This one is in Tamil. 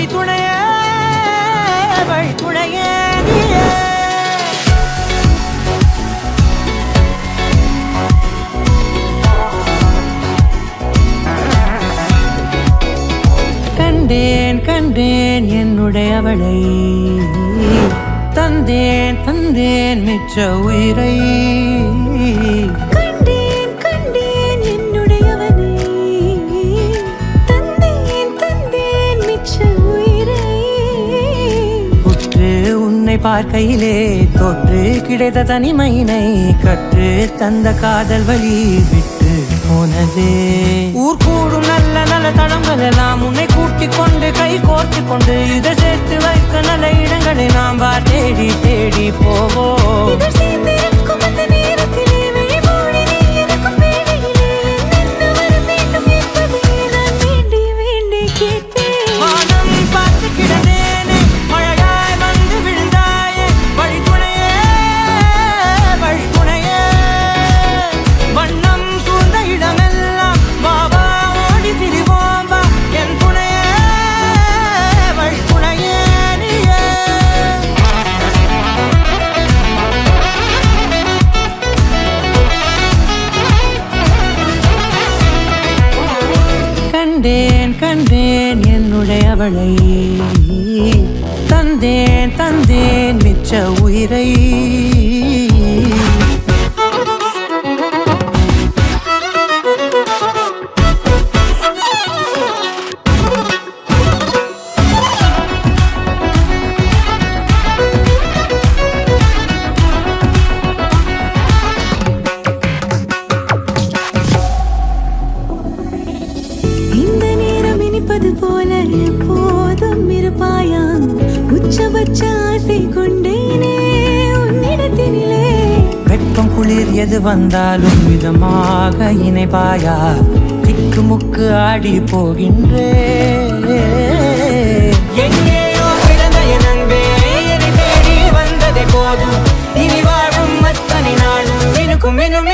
வழித்துணையே வழித்துணையே நீயே. கண்டேன் கண்டேன் என்னுடையவளை, தந்தேன் தந்தேன் மிச்ச உயிரை. கண்டேன் கண்டேன் என்னுடையவனை, தந்தேன் தந்தேன் மிச்ச உயிரை. உற்று உன்னை பார்க்கையிலே தொற்று கிடைத்த தனிமையினை கற்று தந்த காதல் வழி விட்டு போனதே. ஊர் கூடும் நல்ல நல்ல தளங்கள் எல்லாம் உன்னை கூட்டிக் கொண்டு கை கோர்த்து கொண்டு இதை சேர்த்து வைக்க நல்ல இடங்களை நாம் தேடி தேடி போவோம். இதழ் சேர்ந்திருக்கும் அந்த நேரத்திலே விழிமூடி நீ இருக்கும் வேளையிலே என்ன வர வேண்டும் என்பதை நான் வேண்டி வேண்டி கேட்பேன். வானம் பார்த்து கிடந்தேனே, மழையாய் வந்து விழுந்தாயே, வழித்துணையே வழித்துணையே. வண்ணம் சூழ்ந்த இடமெல்லாம் வா வா ஓடி திரிவோம் வா, என் துணையே வழித்துணையே நீயே. கண்டேன் கண்டேன் என்னுடையவளை, தந்தேன் தந்தேன் மிச்ச உயிரை. இந்த நேரம் இனிப்பது போல எப்போதும் இருப்பாயா, உச்சபட்ச ஆசை கொண்டேனே உன்னிடத்தினிலே. வெப்பம் குளிர் எது வந்தாலும் விதமாக இணைப்பாயா, திக்கு முக்கு ஆடி போகின்றே. எங்கேயோ பிறந்த என் அன்பே என்னை தேடி வந்ததே போதும், இனி வாழும் அத்தனை நாளும் எனக்கும் இன்னும்